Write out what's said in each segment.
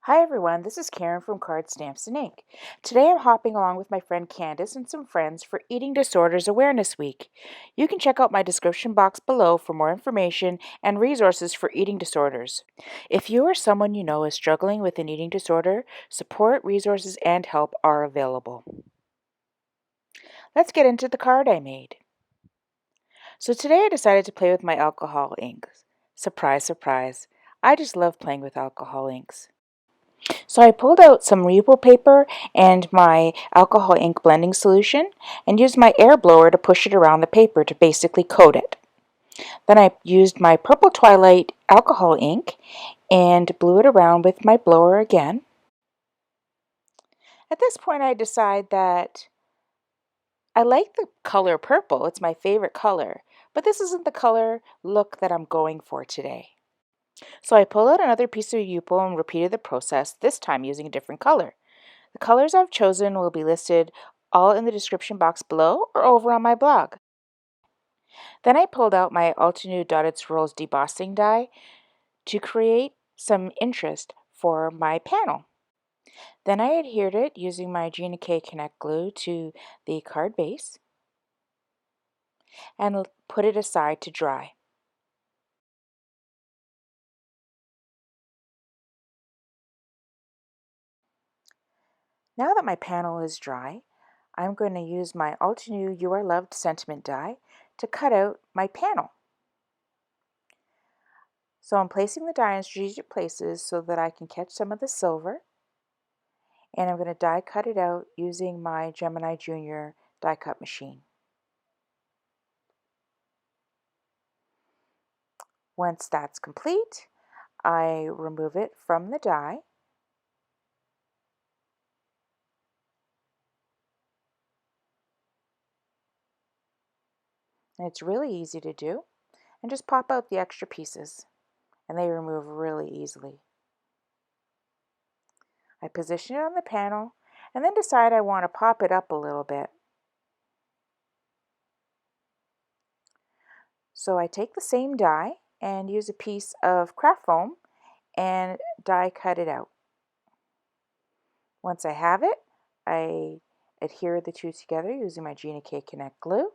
Hi everyone, this is Karen from Card Stamps and Ink. Today I'm hopping along with my friend Candace and some friends for Eating Disorders Awareness Week. You can check out my description box below for more information and resources for eating disorders. If you or someone you know is struggling with an eating disorder, support, resources, and help are available. Let's get into the card I made. So today I decided to play with my alcohol inks. Surprise, surprise. I just love playing with alcohol inks. So I pulled out some reusable paper and my alcohol ink blending solution and used my air blower to push it around the paper to basically coat it. Then I used my Purple Twilight alcohol ink and blew it around with my blower again. At this point I decide that I like the color purple, it's my favorite color, but this isn't the color look that I'm going for today. So I pulled out another piece of Yupo and repeated the process, this time using a different color. The colors I've chosen will be listed all in the description box below or over on my blog. Then I pulled out my Altenew Dotted Swirls debossing die to create some interest for my panel. Then I adhered it using my Gina K Connect glue to the card base and put it aside to dry. Now that my panel is dry, I'm going to use my Altenew You Are Loved sentiment die to cut out my panel. So I'm placing the die in strategic places so that I can catch some of the silver. And I'm going to die cut it out using my Gemini Junior die cut machine. Once that's complete, I remove it from the die. And it's really easy to do. And just pop out the extra pieces, and they remove really easily. I position it on the panel and then decide I want to pop it up a little bit. So I take the same die and use a piece of craft foam and die cut it out. Once I have it, I adhere the two together using my Gina K Connect glue.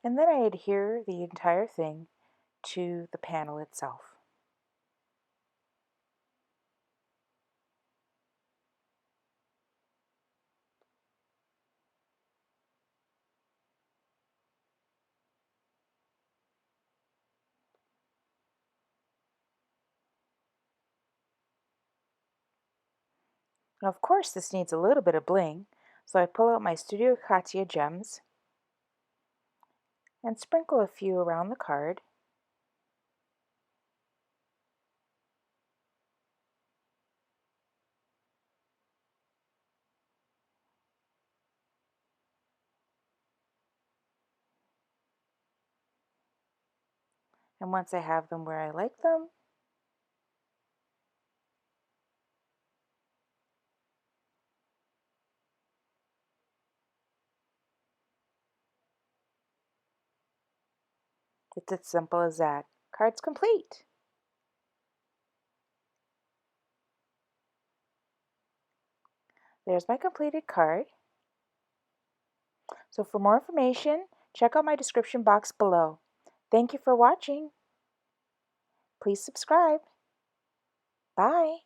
And then I adhere the entire thing to the panel itself. Now, of course, this needs a little bit of bling, so I pull out my Studio Katia gems and sprinkle a few around the card. And once I have them where I like them, it's as simple as that. Card's complete. There's my completed card. So for more information, check out my description box below. Thank you for watching. Please subscribe. Bye.